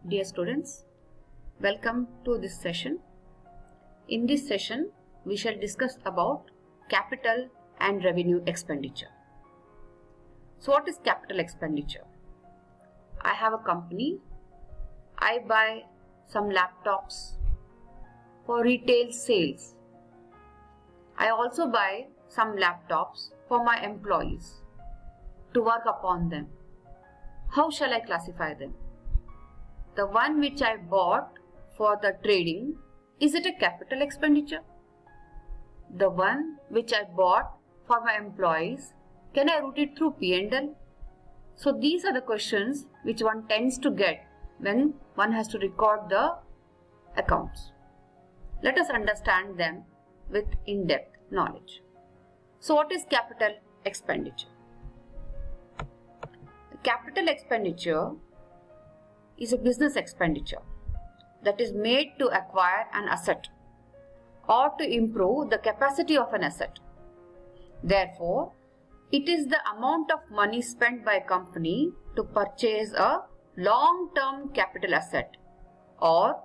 Dear students, welcome to this session. In this session, we shall discuss about capital and revenue expenditure. So what is capital expenditure? I have a company. I buy some laptops for retail sales. I also buy some laptops for my employees to work upon them. How shall I classify them? The one which I bought for the trading, is it a capital expenditure? The one which I bought for my employees, can I route it through P&L? So these are the questions which one tends to get when one has to record the accounts. Let us understand them with in-depth knowledge. So what is capital expenditure? Capital expenditure is a business expenditure that is made to acquire an asset or to improve the capacity of an asset. Therefore, it is the amount of money spent by a company to purchase a long-term capital asset or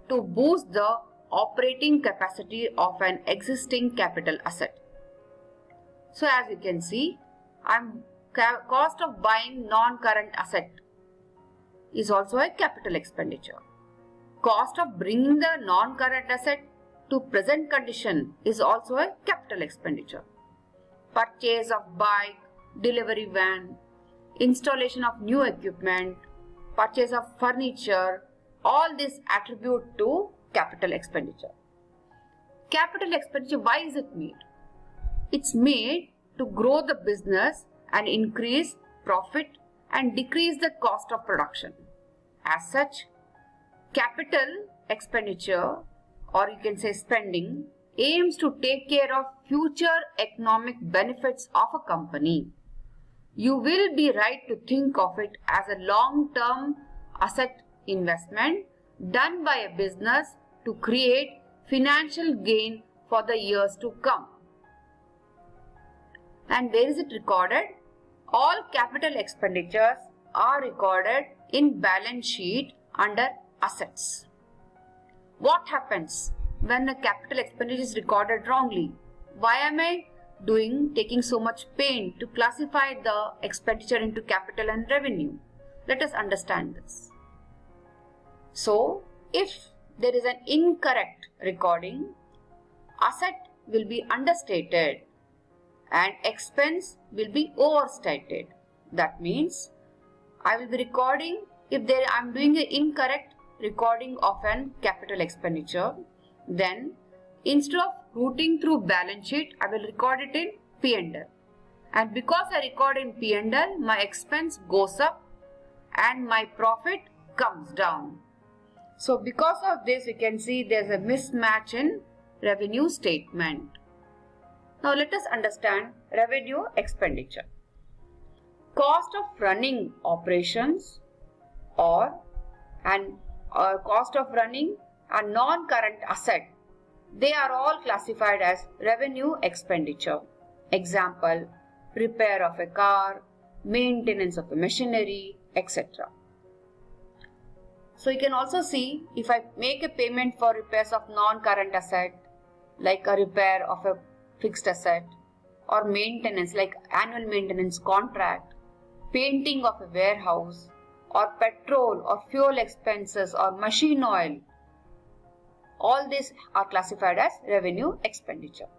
to boost the operating capacity of an existing capital asset. So as you can see, cost of buying non-current asset is also a capital expenditure. Cost of bringing the non-current asset to present condition is also a capital expenditure. Purchase of bike, delivery van, installation of new equipment, purchase of furniture, all this attribute to capital expenditure. Capital expenditure, why is it made? It's made to grow the business and increase profit and decrease the cost of production. As such, capital expenditure, or you can say spending, aims to take care of future economic benefits of a company. You will be right to think of it as a long-term asset investment done by a business to create financial gain for the years to come. And where is it recorded? All capital expenditures are recorded in balance sheet under assets. What happens when a capital expenditure is recorded wrongly? Why am I taking so much pain to classify the expenditure into capital and revenue? Let us understand this. So, if there is an incorrect recording, asset will be understated and expense will be overstated. That means I will be recording, if I am doing an incorrect recording of an capital expenditure, then instead of routing through balance sheet, I will record it in P&L. And because I record in P&L, my expense goes up and my profit comes down. So because of this, you can see there is a mismatch in revenue statement. Now let us understand revenue expenditure. Cost of running operations or cost of running a non-current asset, they are all classified as revenue expenditure. Example, repair of a car, maintenance of a machinery, etc. So you can also see, if I make a payment for repairs of non-current asset, like a repair of a fixed asset, or maintenance like annual maintenance contract, painting of a warehouse, or petrol or fuel expenses or machine oil, all these are classified as revenue expenditure.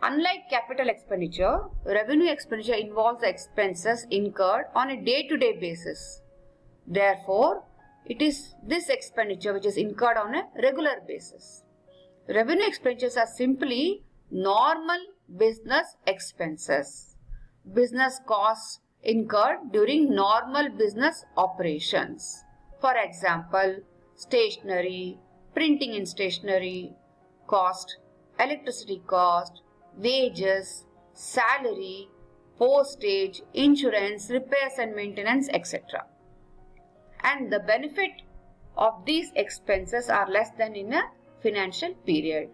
Unlike capital expenditure, revenue expenditure involves the expenses incurred on a day-to-day basis. Therefore, it is this expenditure which is incurred on a regular basis. Revenue expenditures are simply normal business expenses, business costs incurred during normal business operations. For example, stationery, printing in stationery cost, electricity cost, wages, salary, postage, insurance, repairs and maintenance, etc. And the benefit of these expenses are less than in a financial period,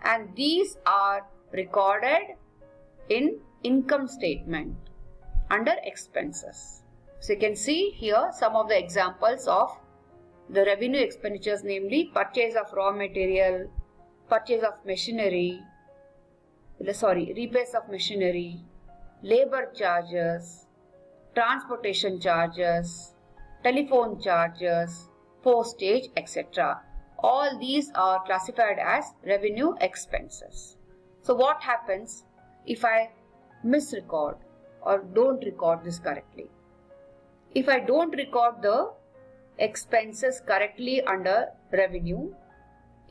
and these are recorded in income statement under expenses. So you can see here some of the examples of the revenue expenditures, namely purchase of raw material, purchase of machinery, repairs of machinery, labor charges, transportation charges, telephone charges, postage, etc. All these are classified as revenue expenses. So what happens if I misrecord or don't record this correctly? If I don't record the expenses correctly under revenue,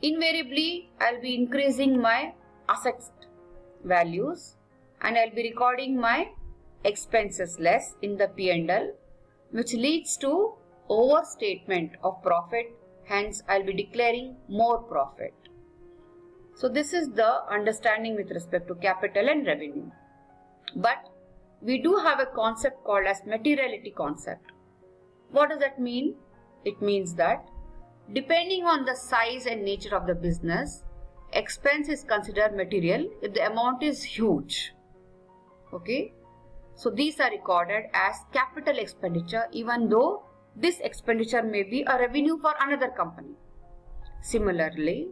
invariably I'll be increasing my assets values and I'll be recording my expenses less in the P&L, which leads to overstatement of profit. Hence, I'll be declaring more profit. So this is the understanding with respect to capital and revenue. But we do have a concept called as materiality concept. What does that mean? It means that depending on the size and nature of the business, expense is considered material if the amount is huge. Okay. So these are recorded as capital expenditure even though this expenditure may be a revenue for another company. Similarly,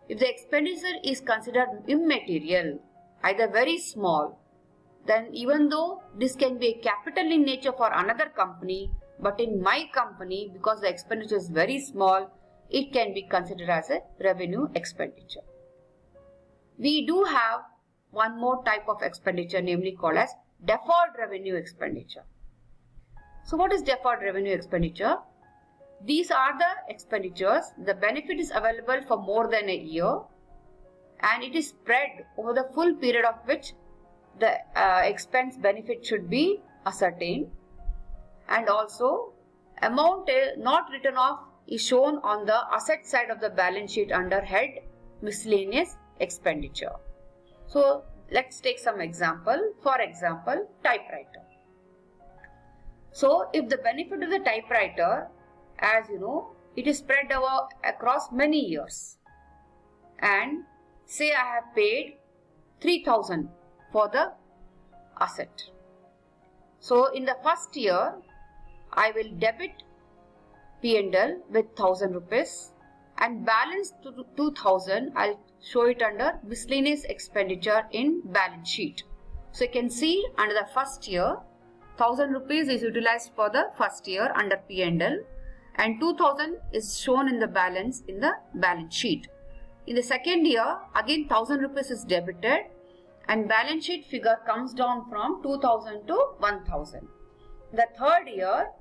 if the expenditure is considered immaterial, either very small, then even though this can be a capital in nature for another company, but in my company, because the expenditure is very small, it can be considered as a revenue expenditure. We do have one more type of expenditure, namely called as deferred revenue expenditure. So what is deferred revenue expenditure? These are the expenditures, the benefit is available for more than a year and it is spread over the full period of which the expense benefit should be ascertained, and also amount not written off is shown on the asset side of the balance sheet under head miscellaneous expenditure. So let's take some example. For example, typewriter. So if the benefit of the typewriter, as you know, it is spread across many years, and say I have paid 3,000 for the asset. So in the first year, I will debit P&L with 1,000 rupees and balance 2,000, I'll show it under miscellaneous expenditure in balance sheet. So you can see under the first year, 1,000 rupees is utilized for the first year under P&L and 2,000 is shown in the balance in the balance sheet. In the second year, again 1,000 rupees is debited and balance sheet figure comes down from 2,000 to 1,000. The third year,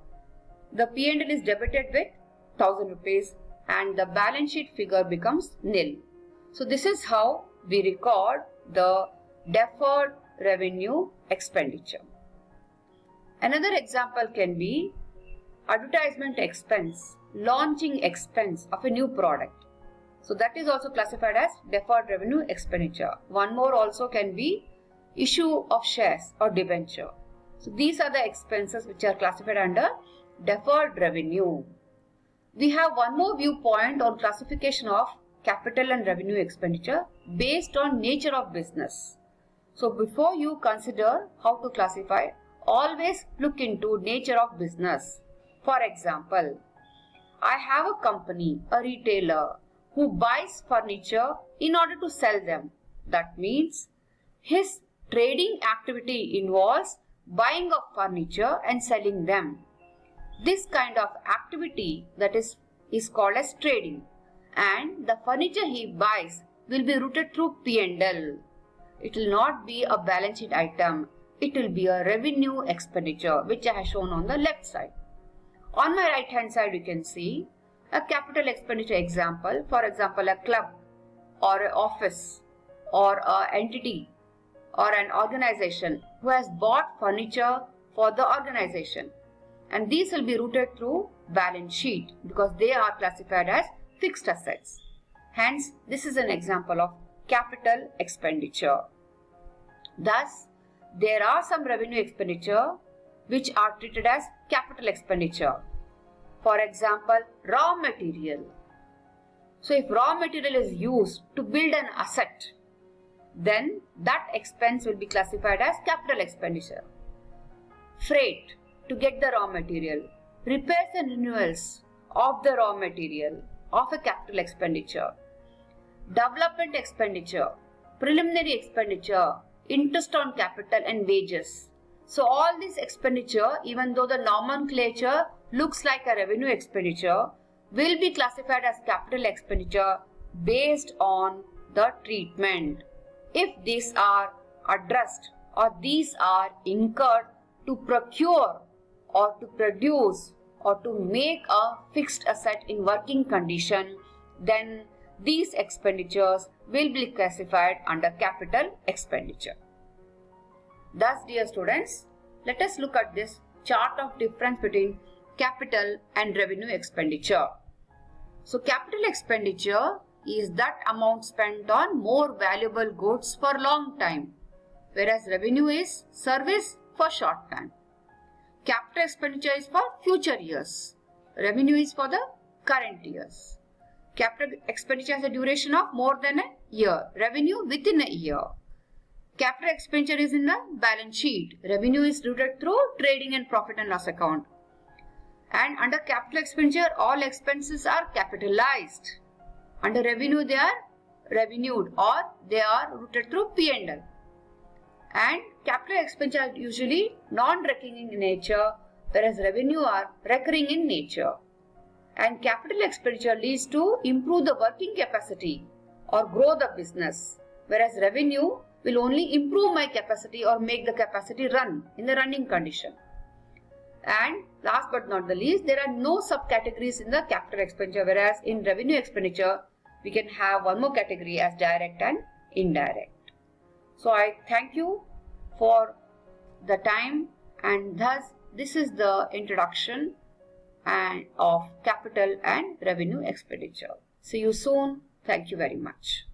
the P&L is debited with 1,000 rupees and the balance sheet figure becomes nil. So this is how we record the deferred revenue expenditure. Another example can be advertisement expense, launching expense of a new product. So that is also classified as deferred revenue expenditure. One more also can be issue of shares or debenture. So these are the expenses which are classified under deferred revenue. We have one more viewpoint on classification of capital and revenue expenditure based on nature of business. So before you consider how to classify, always look into nature of business. For example, I have a company, a retailer, who buys furniture in order to sell them. That means his trading activity involves buying of furniture and selling them. This kind of activity that is called as trading, and the furniture he buys will be routed through P&L. It will not be a balance sheet item. It will be a revenue expenditure which I have shown on the left side. On my right hand side you can see a capital expenditure example. For example, a club or an office or an entity or an organization who has bought furniture for the organization, and these will be routed through balance sheet because they are classified as fixed assets. Hence, this is an example of capital expenditure. Thus, there are some revenue expenditure which are treated as capital expenditure. For example, raw material. So if raw material is used to build an asset, then that expense will be classified as capital expenditure. Freight to get the raw material, repairs and renewals of the raw material of a capital expenditure, development expenditure, preliminary expenditure, interest on capital and wages. So all this expenditure, even though the nomenclature looks like a revenue expenditure, will be classified as capital expenditure based on the treatment. If these are addressed or these are incurred to procure or to produce or to make a fixed asset in working condition, then these expenditures will be classified under capital expenditure. Thus, dear students, let us look at this chart of difference between capital and revenue expenditure. So, capital expenditure is that amount spent on more valuable goods for long time, whereas revenue is service for short time. Capital expenditure is for future years. Revenue is for the current years. Capital expenditure has a duration of more than a year. Revenue within a year. Capital expenditure is in the balance sheet. Revenue is routed through trading and profit and loss account. And under capital expenditure, all expenses are capitalized. Under revenue, they are revenued or they are routed through P&L. And capital expenditure are usually non-recurring in nature, whereas revenue are recurring in nature. And capital expenditure leads to improve the working capacity or grow the business, whereas revenue will only improve my capacity or make the capacity run in the running condition. And last but not the least, there are no subcategories in the capital expenditure, whereas in revenue expenditure, we can have one more category as direct and indirect. So I thank you for the time, and thus this is the introduction of capital and revenue expenditure. See you soon. Thank you very much.